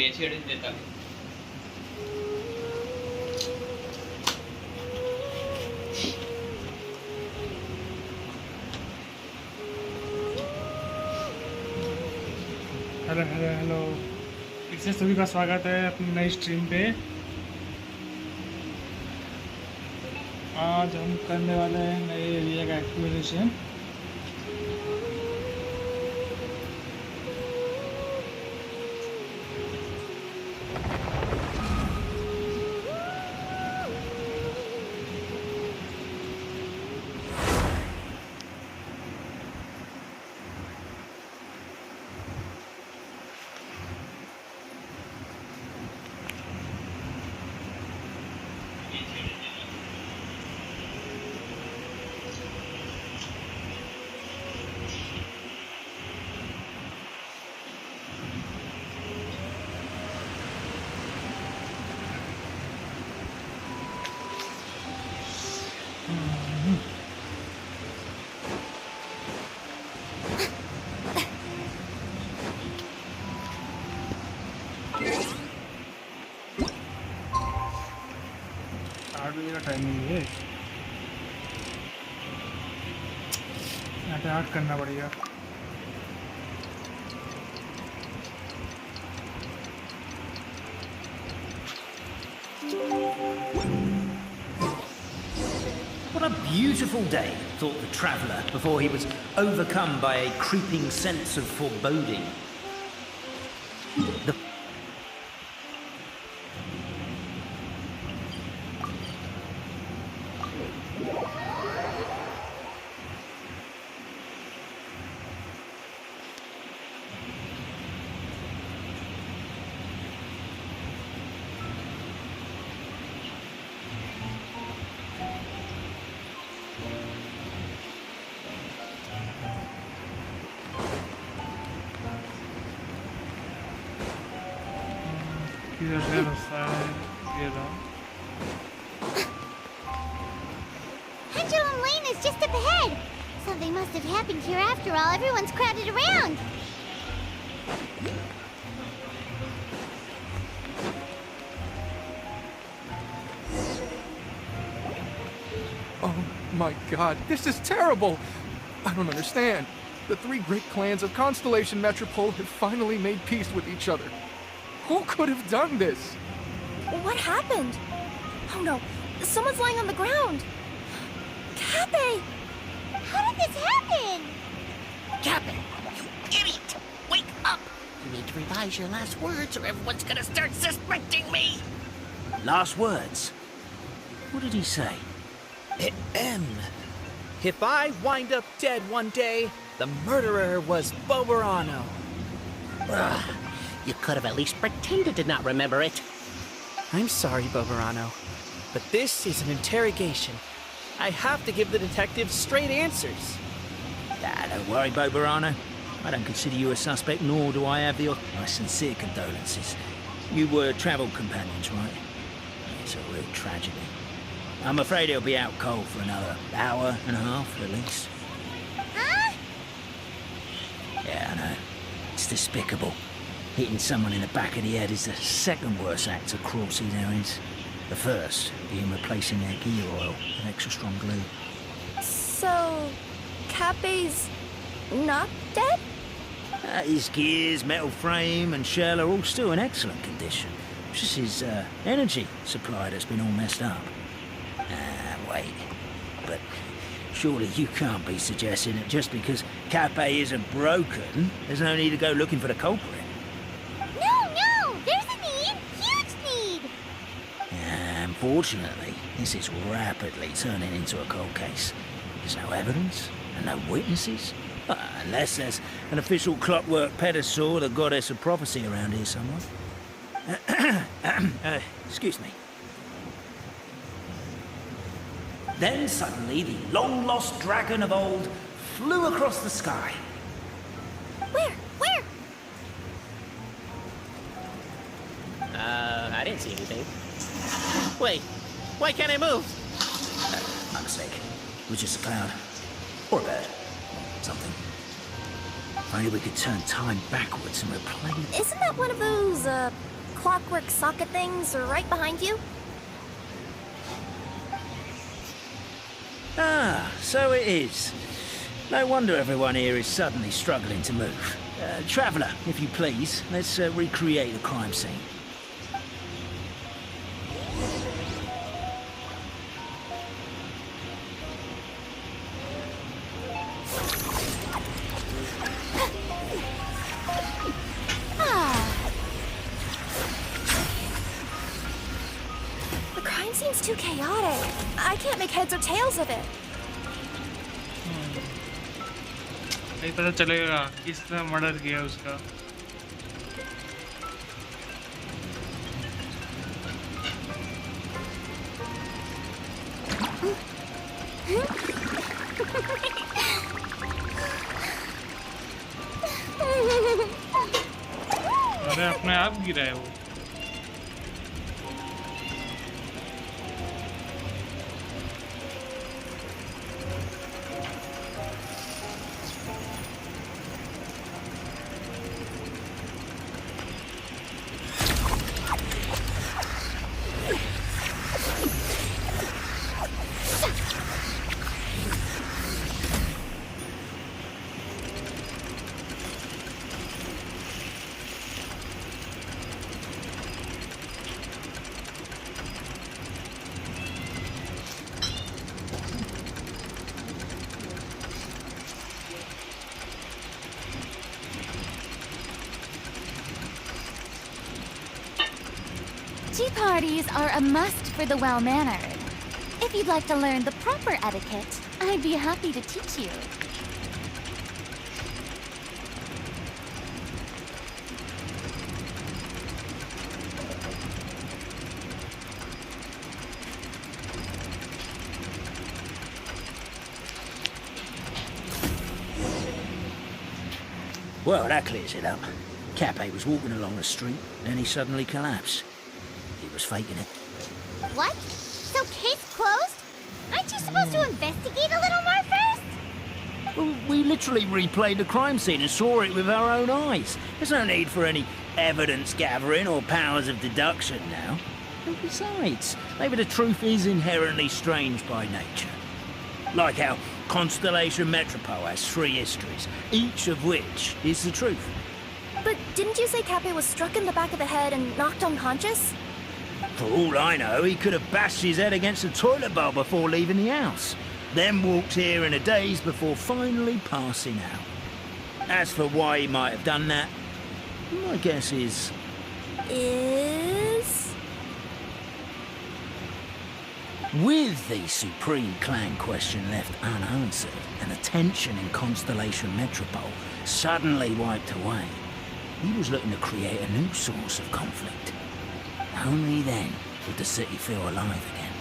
बेचेड़े देता है। Hello hello hello, फिर से सभी का स्वागत है अपनी नई स्ट्रीम पे। आज हम करने वाले हैं नए एरिया का एक्सप्लोरेशन। टाइमिंग है, यहाँ पे 8 करना पड़ेगा। What a beautiful day, thought the traveller, before he was overcome by a creeping sense of foreboding. The Pendulum Lane is just up ahead. Something must have happened here after all. Everyone's crowded around. Oh my god, this is terrible! I don't understand. The three great clans of Constellation Metropole have finally made peace with each other. Who could have done this? What happened? Oh no, someone's lying on the ground. Cappy! How did this happen? Captain, you idiot! Wake up! You need to revise your last words or everyone's gonna start suspecting me! last words. What did he say? If I wind up dead one day, the murderer was Boberano. Ugh, you could have at least pretended to not remember it. I'm sorry, Boberano, but this is an interrogation. I have to give the detectives straight answers. Don't worry, Boberano. I don't consider you a suspect, nor do I have my sincere condolences. You were travel companions, right? It's a real tragedy. I'm afraid he'll be out cold for another hour and a half, at least. Huh? Yeah, I know. It's despicable. Hitting someone in the back of the head is the second worst act of cruelty there is. The first being replacing their gear oil with extra strong glue. So, Cappy's not dead? His gears, metal frame and shell are all still in excellent condition. It's just his energy supply that's been all messed up. Wait. But surely you can't be suggesting that just because Gpay isn't broken, there's no need to go looking for the culprit. No! There's a need! Huge need! Unfortunately, this is rapidly turning into a cold case. There's no evidence and no witnesses. Unless there's an official clockwork pedestal, the goddess of prophecy around here somewhere. Excuse me. Then suddenly the long-lost dragon of old flew across the sky. Where? I didn't see anything. Wait, why can't I move? My mistake. It was just a cloud. Or a bird. Something. If only we could turn time backwards and replay. Isn't that one of those, clockwork socket things right behind you? Ah, so it is. No wonder everyone here is suddenly struggling to move. Traveller, if you please, let's recreate the crime scene. The crime scene's too chaotic. I can't make heads or tails of it. नहीं पता चलेगा किसने murder किया उसका। अरे अपने आप गिरा है वो। Tea parties are a must for the well-mannered. If you'd like to learn the proper etiquette, I'd be happy to teach you. Well, that clears it up. Capé was walking along the street, then he suddenly collapsed. He was faking it. What? So case closed? Aren't you supposed to investigate a little more first? Well, we literally replayed the crime scene and saw it with our own eyes. There's no need for any evidence gathering or powers of deduction now. And besides, maybe the truth is inherently strange by nature. Like how Constellation Metropole has 3 histories, each of which is the truth. But didn't you say Capé was struck in the back of the head and knocked unconscious? For all I know, he could have bashed his head against a toilet bowl before leaving the house, then walked here in a daze before finally passing out. As for why he might have done that, my guess is... With the Supreme Clan question left unanswered and the tension in Constellation Metropole suddenly wiped away, he was looking to create a new source of conflict. Only then would the city feel alive again.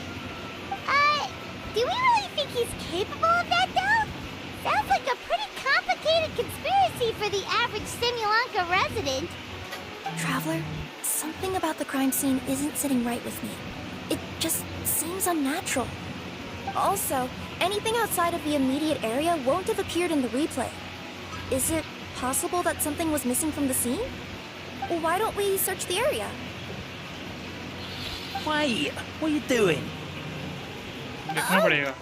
Do we really think he's capable of that, though? Sounds like a pretty complicated conspiracy for the average Simulanka resident. Traveler, something about the crime scene isn't sitting right with me. It just seems unnatural. Also, anything outside of the immediate area won't have appeared in the replay. Is it possible that something was missing from the scene? Why don't we search the area? Wait, what are you doing? देखना पड़ेगा।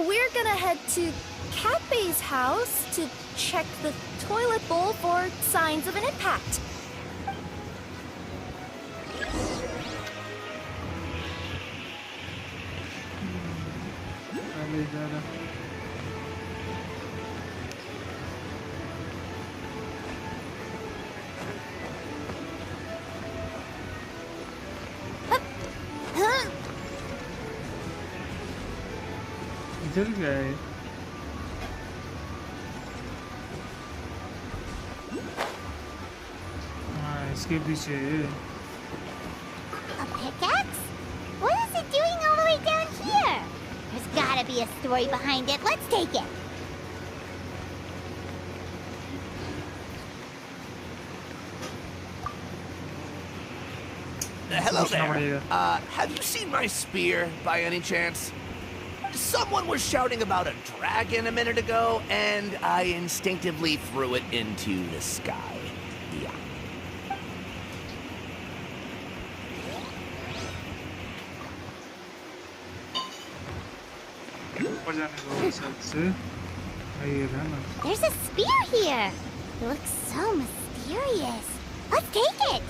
We're gonna head to Capé's house to check the toilet bowl for signs of an impact. अरे ज़रा। इधर क्या है? हाँ, इसके पीछे है। A pickaxe? What is it doing all the way down here? There's gotta be a story behind it. Let's take it. Hello What's there. over here? Have you seen my spear by any chance? Someone was shouting about a dragon a minute ago, and I instinctively threw it into the sky. Yeah. ऊपर जाने को side से आइए ना। There's a spear here. It looks so mysterious. Let's take it.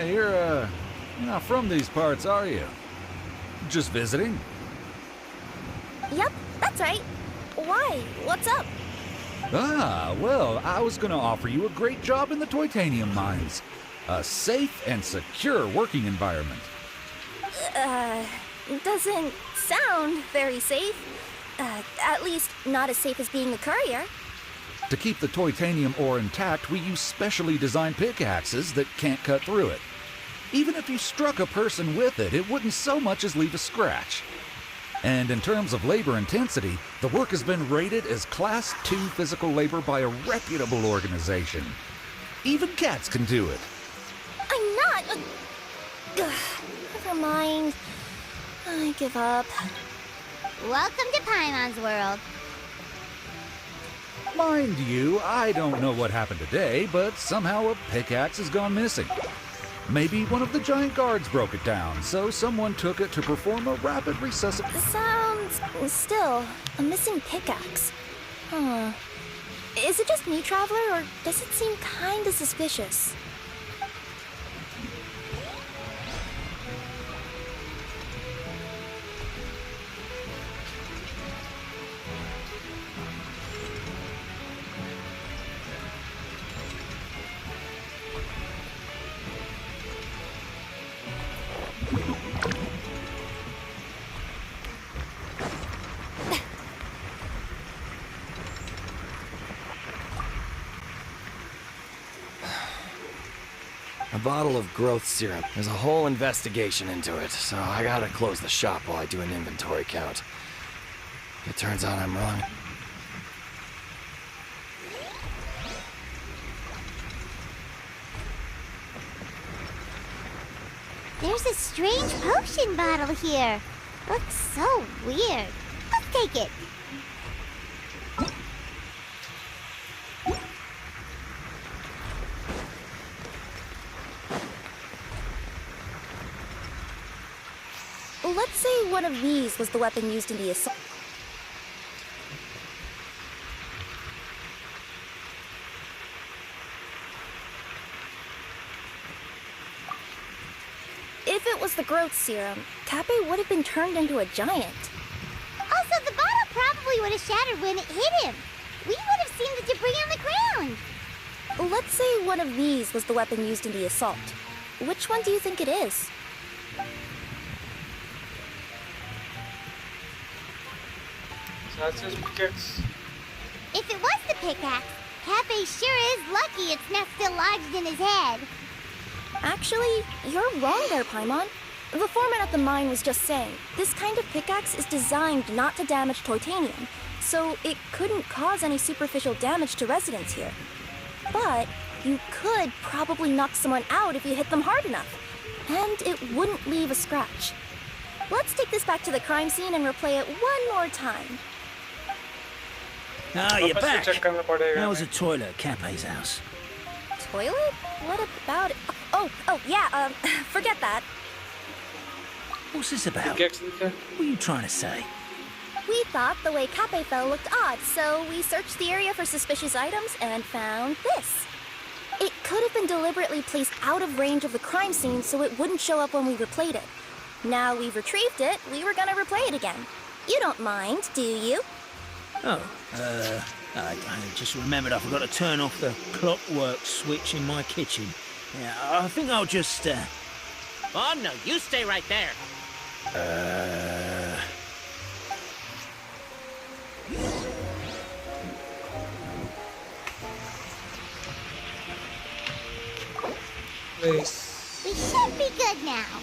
You're not from these parts, are you? Just visiting? Yep, that's right. Why? What's up? Ah, well, I was gonna offer you a great job in the Titanium mines. A safe and secure working environment. Doesn't sound very safe. At least not as safe as being a courier. To keep the titanium ore intact, we use specially designed pickaxes that can't cut through it. Even if you struck a person with it, it wouldn't so much as leave a scratch. And in terms of labor intensity, the work has been rated as Class 2 physical labor by a reputable organization. Even cats can do it. I'm not. Never mind. I give up. Welcome to Paimon's world. Mind you, I don't know what happened today, but somehow a pickaxe has gone missing. Maybe one of the giant guards broke it down, so someone took it to perform a rapid resuscitation. Sounds still a missing pickaxe. Huh. Is it just me, Traveler, or does it seem kinda suspicious? A bottle of growth serum. There's a whole investigation into it, so I gotta close the shop while I do an inventory count. It turns out I'm wrong. There's a strange potion bottle here. Looks so weird. Let's take it. Let's say one of these was the weapon used in the assault. If it was the growth serum, Cape would have been turned into a giant. Also, the bottle probably would have shattered when it hit him. We would have seen the debris on the ground. Let's say one of these was the weapon used in the assault. Which one do you think it is? Says pickaxe. If it was the pickaxe, Cafe sure is lucky it's not still lodged in his head. Actually, you're wrong there, Paimon. The foreman at the mine was just saying, this kind of pickaxe is designed not to damage titanium, so it couldn't cause any superficial damage to residents here. But you could probably knock someone out if you hit them hard enough, and it wouldn't leave a scratch. Let's take this back to the crime scene and replay it one more time. Ah, you're back. check करना पड़ेगा How was the हमें। toilet at Cape's house? Toilet? What about it? Oh, yeah, forget that. What's this about? Pickaxe लिखा है। What are you trying to say? We thought the way Cape fell looked odd, so we searched the area for suspicious items and found this. It could have been deliberately placed out of range of the crime scene so it wouldn't show up when we replayed it. Now we've retrieved it, we were gonna replay it again. You don't mind, do you? Oh, I just remembered I forgot to turn off the clockwork switch in my kitchen. Yeah, I think I'll just, Oh, no, you stay right there. Race. We should be good now.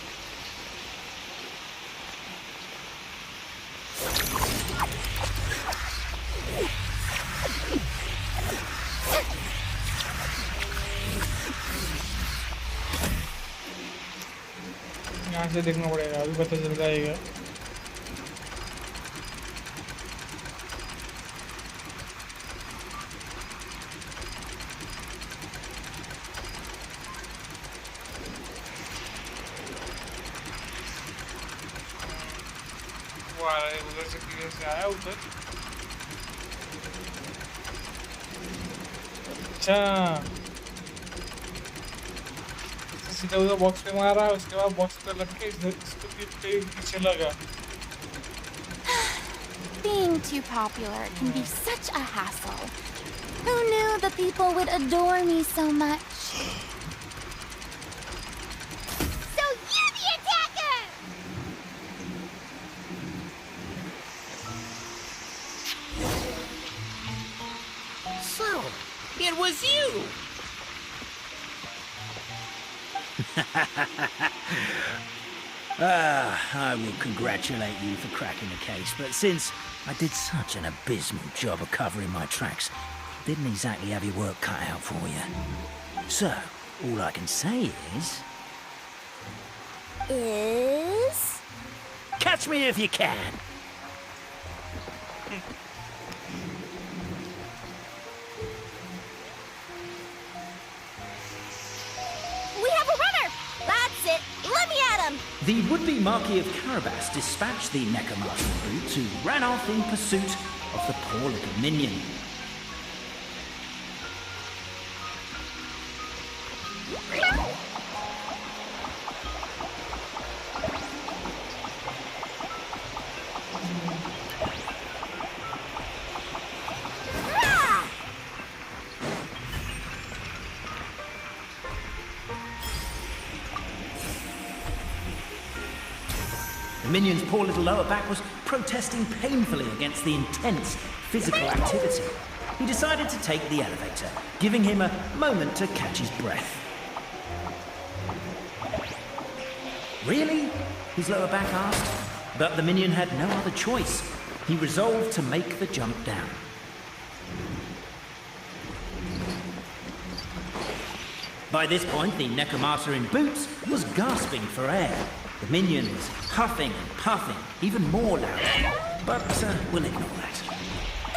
यहाँ से देखना पड़ेगा, अभी पता चल जाएगा। वो आ रहा है उधर से, किधर से आया उधर। अच्छा, सीधा उधर बॉक्स पे मारा, उसके बाद बॉक्स पे लग के इसको पीछे लगा। Being too popular can be such a hassle. Who knew the people would adore me so much? So you're the attacker! So, it was you! I will congratulate you for cracking the case, but since I did such an abysmal job of covering my tracks, didn't exactly have your work cut out for you. So, all I can say is... catch me if you can! We have a runner! That's it! Let me at him! The would-be Marquis of Carabas dispatched the necromancer brute who ran off in pursuit of the poor little minion. The minion's poor little lower back was protesting painfully against the intense physical activity. He decided to take the elevator, giving him a moment to catch his breath. Really? His lower back asked. But the minion had no other choice. He resolved to make the jump down. By this point, the necromancer in boots was gasping for air. The minion was huffing and puffing, even more loudly. But we'll ignore that.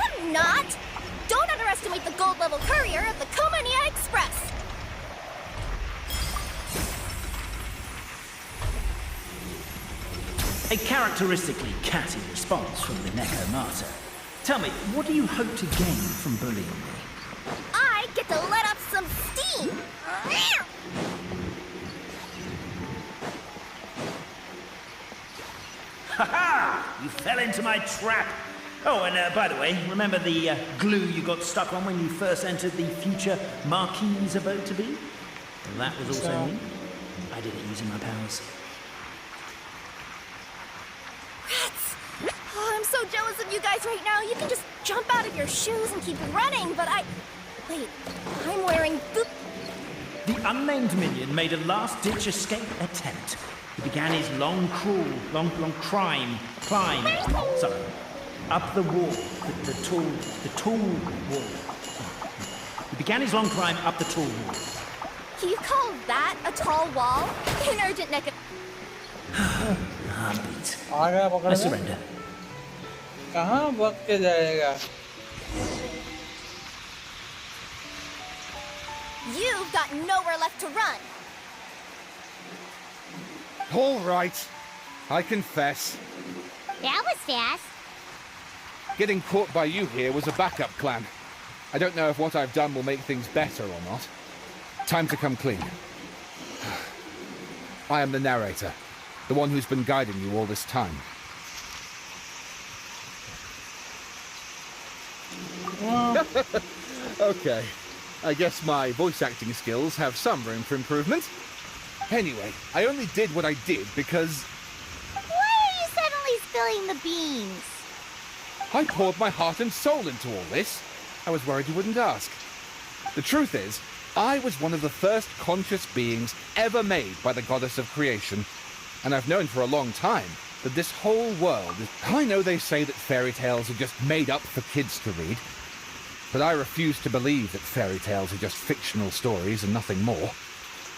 I'm not! Don't underestimate the gold-level courier of the Komania Express! A characteristically catty response from the necromancer. Tell me, what do you hope to gain from bullying me? I get to let off some steam! Ha-ha! You fell into my trap! Oh, and by the way, remember the glue you got stuck on when you first entered the future Marquis' abode to be? Well, that was also me. I did it using my powers. Rats! Oh, I'm so jealous of you guys right now. You can just jump out of your shoes and keep running, but Wait, I'm wearing The unnamed minion made a last-ditch escape attempt. He began his long climb, up the wall, the tall wall. He began his long climb up the tall wall. You call that a tall wall? An urgent neck. I'm beat. आ गया पकड़ I में। surrender. कहाँ भाग के जाएगा? You've got nowhere left to run. All right, I confess. That was fast. Getting caught by you here was a backup plan. I don't know if what I've done will make things better or not. Time to come clean. I am the narrator, the one who's been guiding you all this time. Okay, I guess my voice acting skills have some room for improvement. Anyway, I only did what I did because Why are you suddenly spilling the beans? I poured my heart and soul into all this. I was worried you wouldn't ask. The truth is, I was one of the first conscious beings ever made by the goddess of creation, and I've known for a long time that this whole world is... I know they say that fairy tales are just made up for kids to read, but I refuse to believe that fairy tales are just fictional stories and nothing more.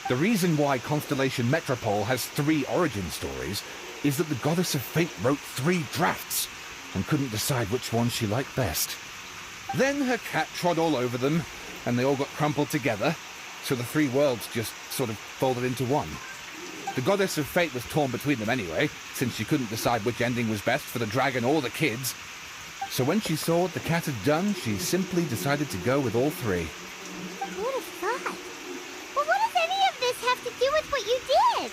The reason why Constellation Metropole has 3 origin stories is that the goddess of fate wrote 3 drafts and couldn't decide which one she liked best. Then her cat trod all over them, and they all got crumpled together, so the 3 worlds just sort of folded into one. The goddess of fate was torn between them anyway, since she couldn't decide which ending was best for the dragon or the kids. So when she saw what the cat had done, she simply decided to go with all 3. Who would have thought? But what does any of this have to do with what you did?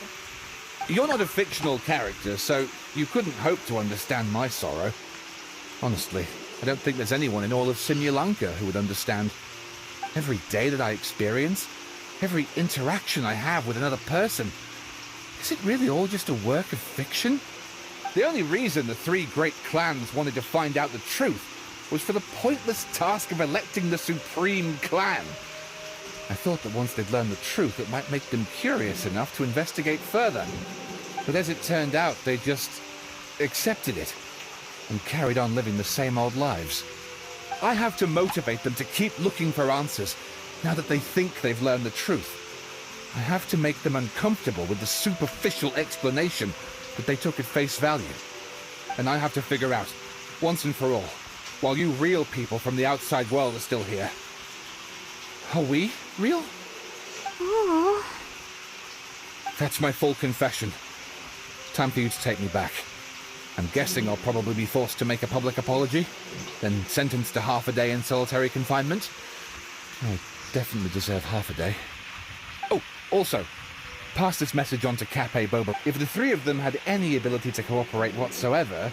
You're not a fictional character, so you couldn't hope to understand my sorrow. Honestly, I don't think there's anyone in all of Simulanka who would understand. Every day that I experience, every interaction I have with another person, is it really all just a work of fiction? The only reason the 3 great clans wanted to find out the truth was for the pointless task of electing the supreme clan. I thought that once they'd learned the truth, it might make them curious enough to investigate further. But as it turned out, they just accepted it and carried on living the same old lives. I have to motivate them to keep looking for answers now that they think they've learned the truth. I have to make them uncomfortable with the superficial explanation that they took at face value. And I have to figure out, once and for all, while you real people from the outside world are still here, are we real? Oh. That's my full confession. Time for you to take me back. I'm guessing I'll probably be forced to make a public apology, then sentenced to half a day in solitary confinement. I definitely deserve half a day. Oh, also, pass this message on to Gpay Boba. If the 3 of them had any ability to cooperate whatsoever,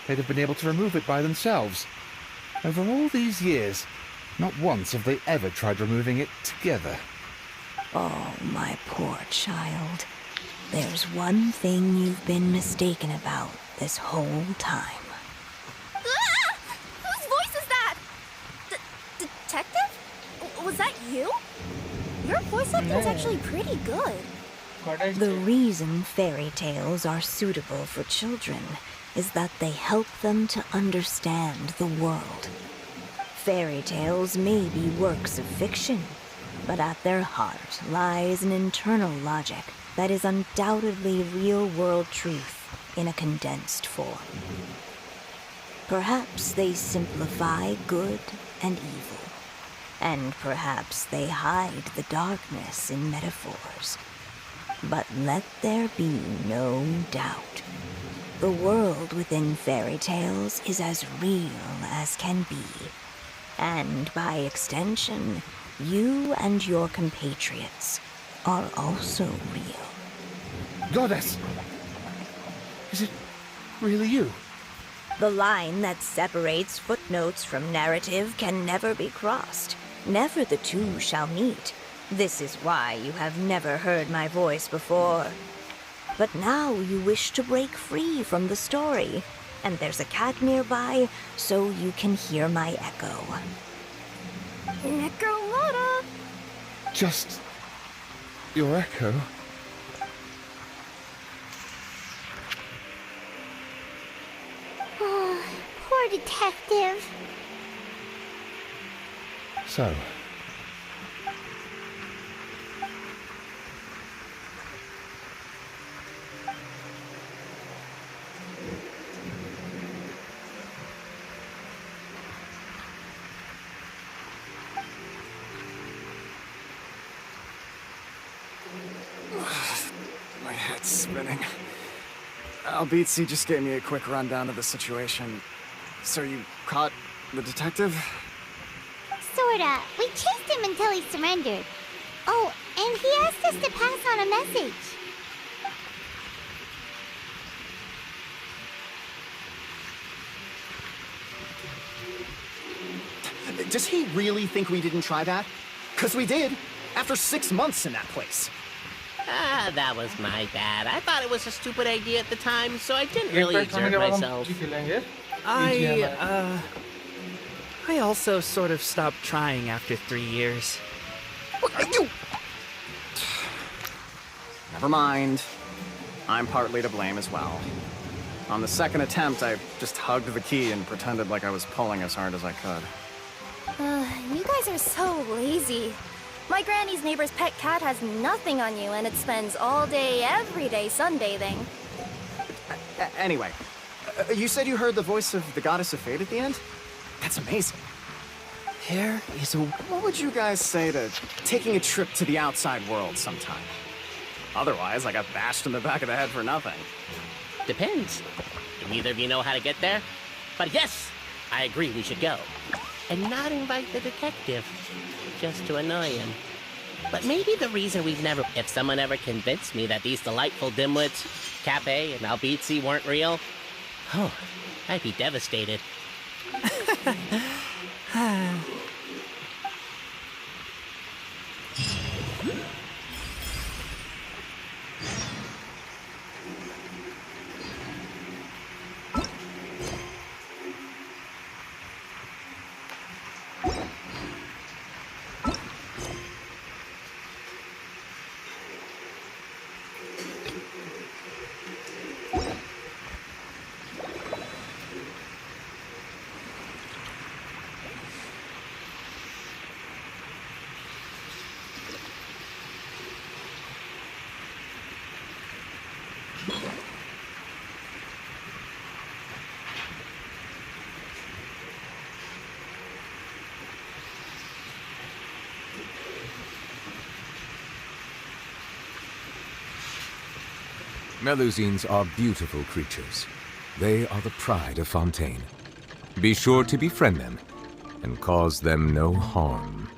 they'd have been able to remove it by themselves. Over all these years, not once have they ever tried removing it together. Oh, my poor child. There's one thing you've been mistaken about this whole time. Ah! Whose voice is that? Detective? Was that you? Your voice acting's actually pretty good. Goddess. The reason fairy tales are suitable for children is that they help them to understand the world. Fairy tales may be works of fiction, but at their heart lies an internal logic that is undoubtedly real-world truth in a condensed form. Perhaps they simplify good and evil, and perhaps they hide the darkness in metaphors. But let there be no doubt. The world within fairy tales is as real as can be. And by extension, you and your compatriots are also real. Goddess! Is it really you? The line that separates footnotes from narrative can never be crossed. Never the two shall meet. This is why you have never heard my voice before. But now you wish to break free from the story, and there's a cat nearby, so you can hear my echo. Necromata! Just... your echo? Oh, poor detective. So... My head's spinning. Albizzi just gave me a quick rundown of the situation. So you caught the detective? Sorta. We chased him until he surrendered. Oh, and he asked us to pass on a message. Does he really think we didn't try that? 'Cause we did, after 6 months in that place. Ah, that was my bad. I thought it was a stupid idea at the time, so I didn't really exert myself. I also sort of stopped trying after 3 years. You... Never mind. I'm partly to blame as well. On the second attempt, I just hugged the key and pretended like I was pulling as hard as I could. You guys are so lazy. My granny's neighbor's pet cat has nothing on you, and it spends all day, every day sunbathing. Anyway, you said you heard the voice of the goddess of fate at the end? That's amazing. Here is a... What would you guys say to taking a trip to the outside world sometime? Otherwise, I got bashed in the back of the head for nothing. Depends. Do neither of you know how to get there? But yes, I agree we should go. And not invite the detective, just to annoy him. But maybe the reason we've never... If someone ever convinced me that these delightful dimwits, Gpay and Albizzi, weren't real, oh, I'd be devastated. Melusines are beautiful creatures. They are the pride of Fontaine. Be sure to befriend them and cause them no harm.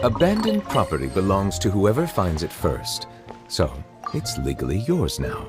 Abandoned property belongs to whoever finds it first, so it's legally yours now.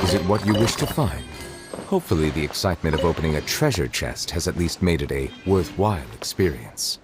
Is it what you wish to find? Hopefully the excitement of opening a treasure chest has at least made it a worthwhile experience.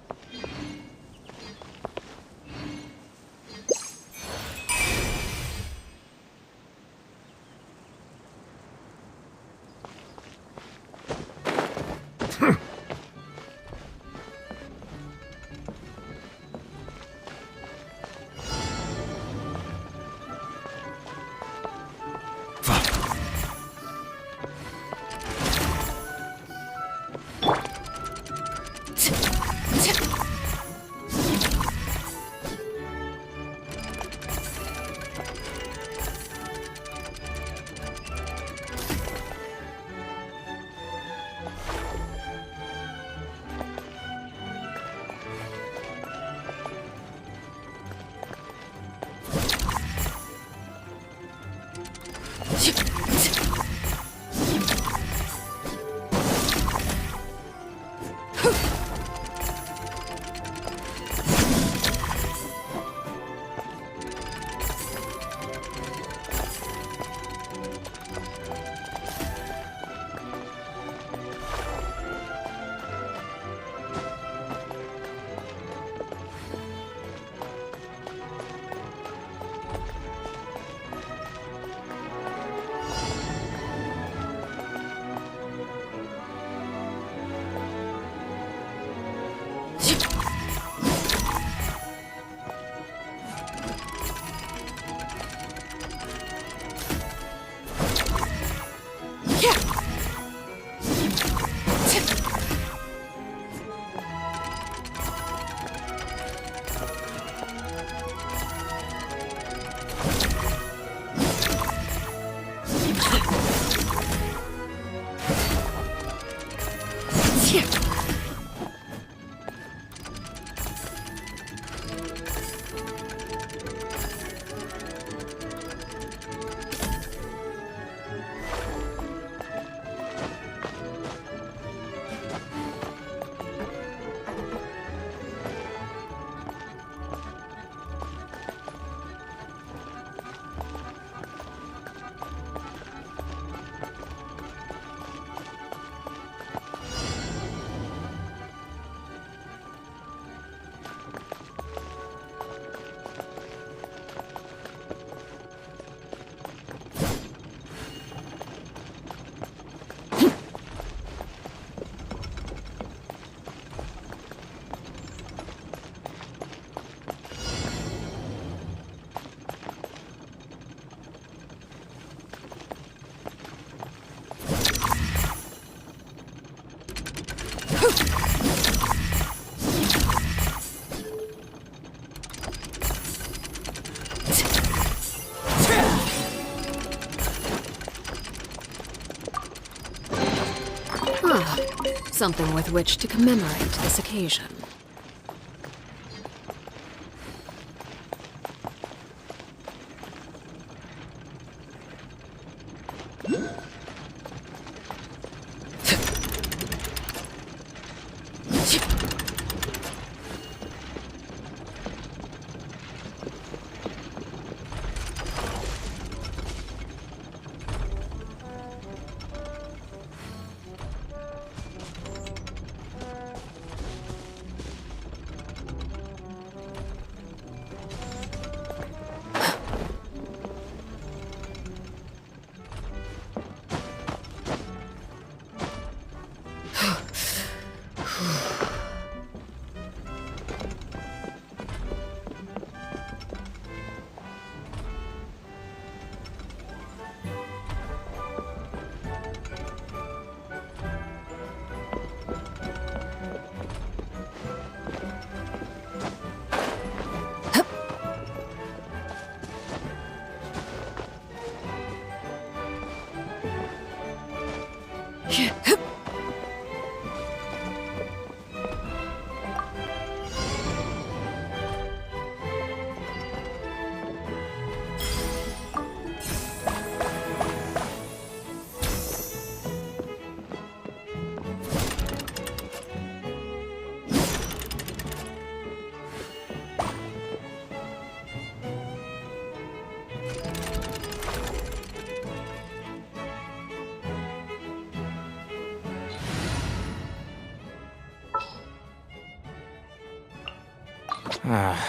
Something with which to commemorate this occasion.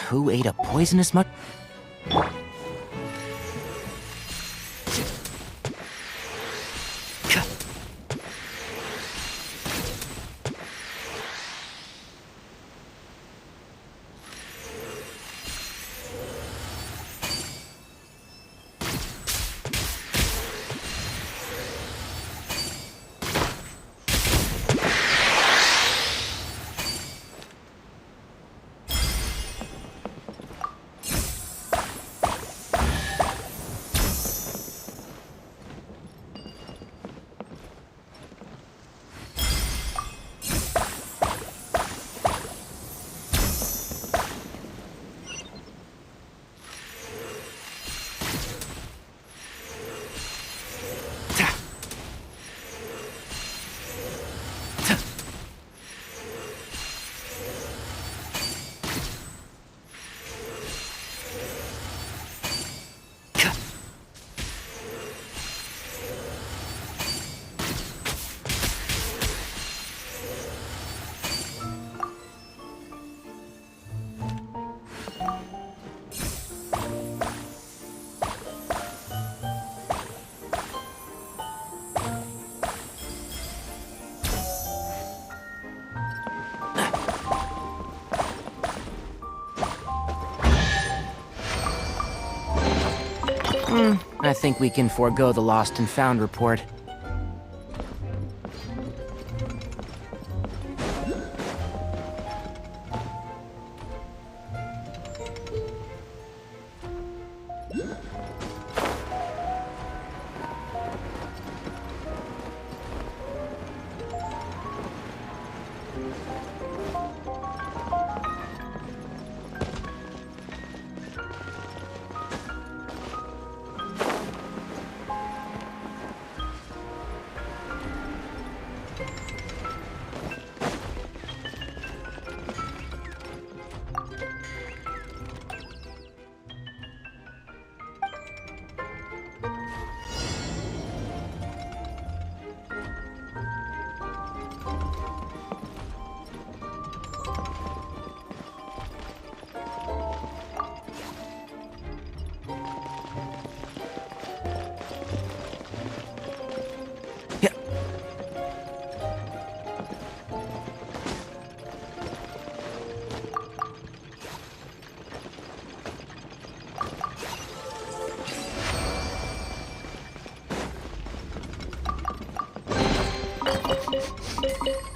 Who ate a poisonous mushroom? I think we can forego the lost and found report.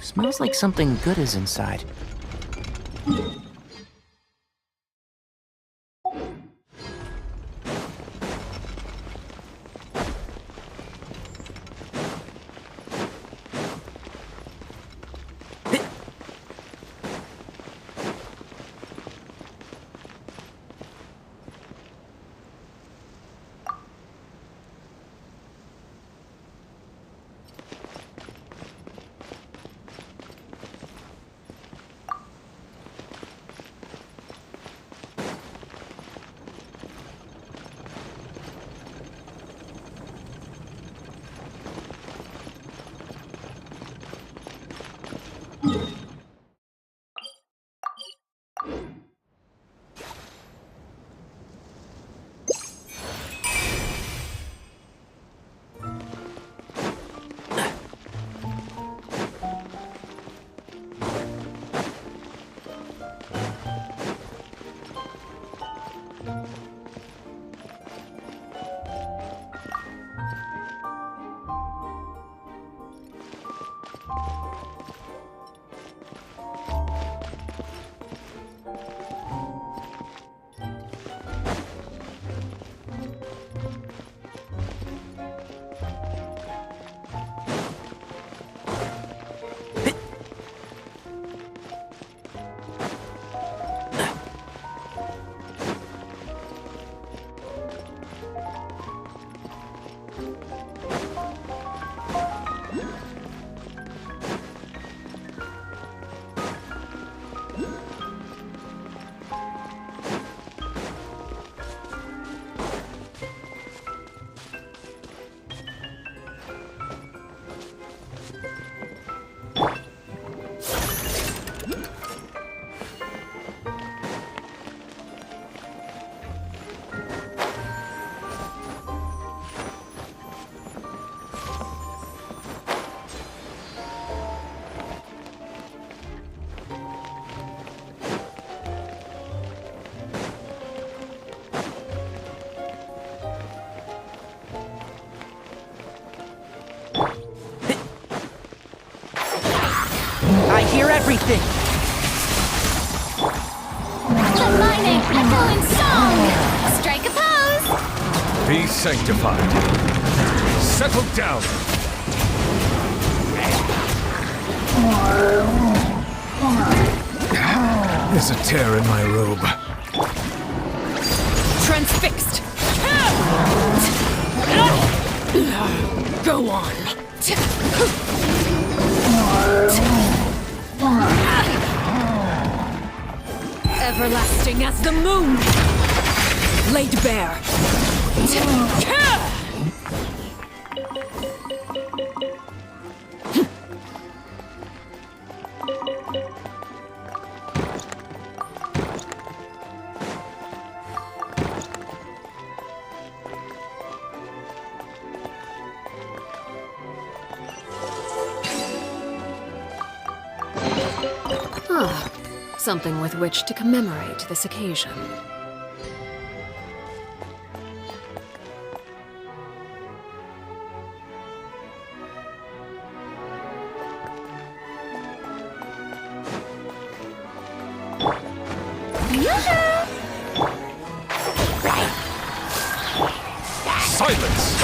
Smells like something good is inside. everything! Let my name echo in song! Strike a pose! Be sanctified. Settle down. There's a tear in my robe. Transfixed! Go on! Everlasting as the moon! Laid bare! Ah, something with which to commemorate this occasion. Silence!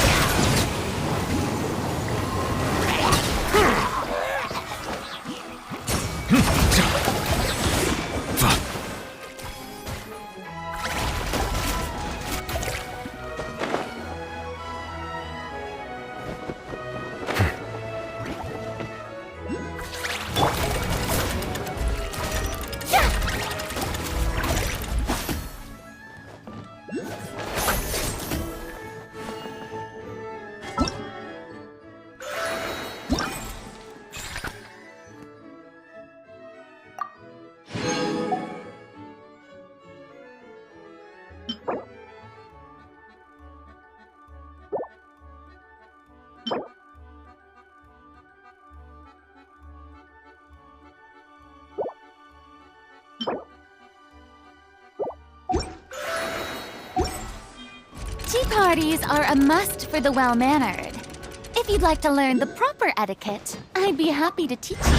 Tea parties are a must for the well-mannered. If you'd like to learn the proper etiquette, I'd be happy to teach you.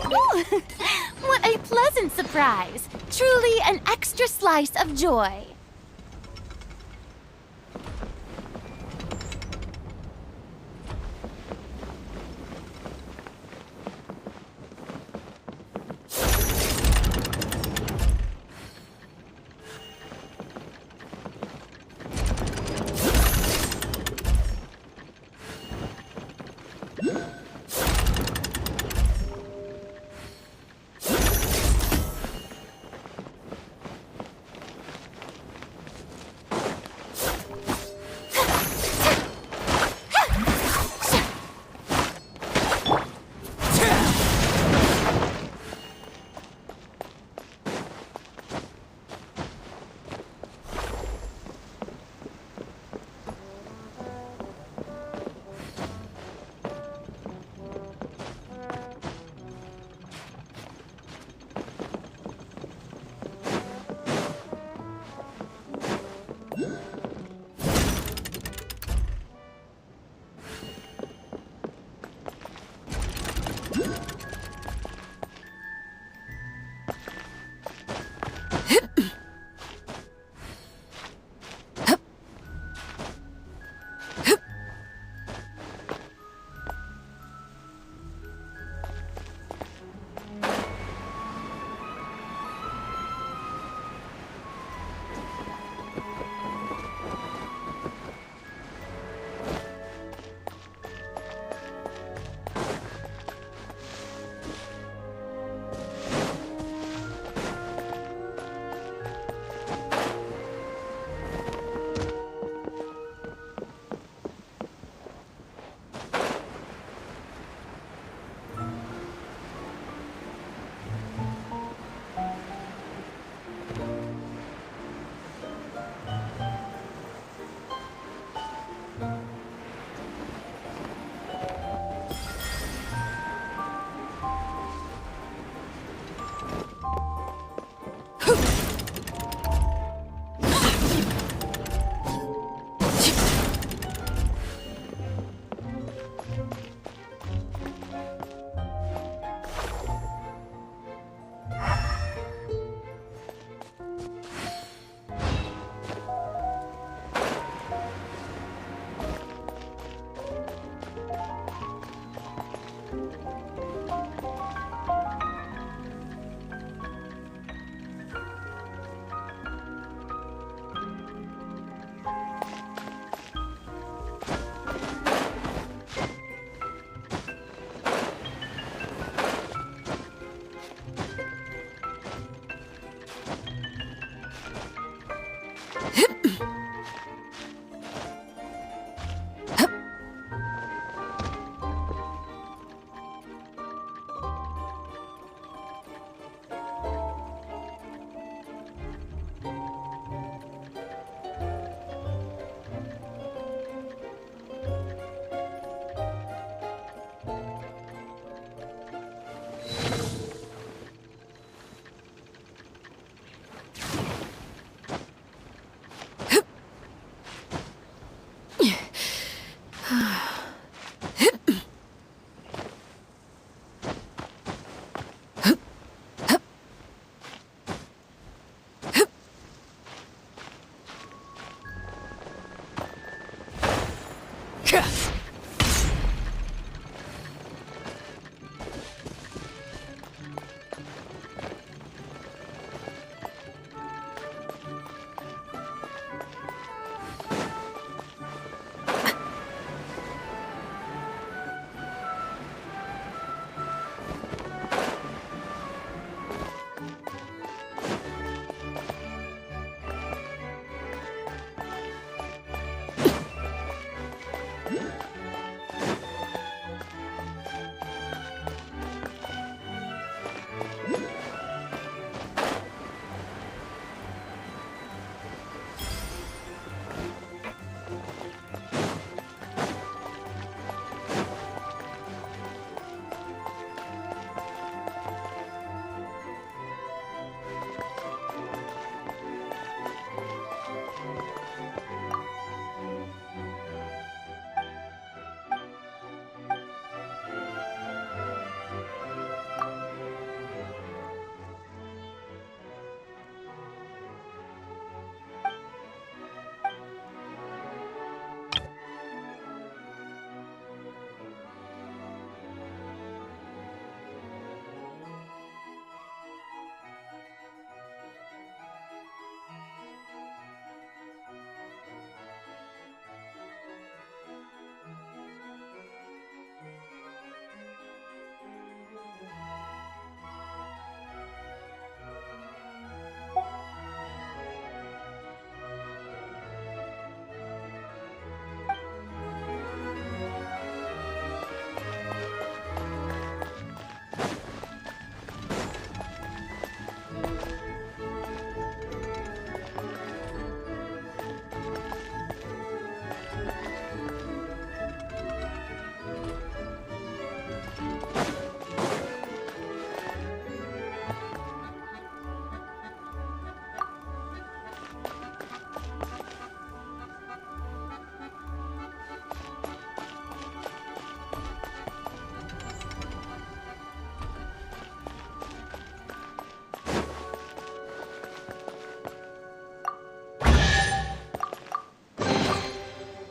Ooh, what a pleasant surprise! Truly an extra slice of joy.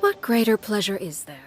What greater pleasure is there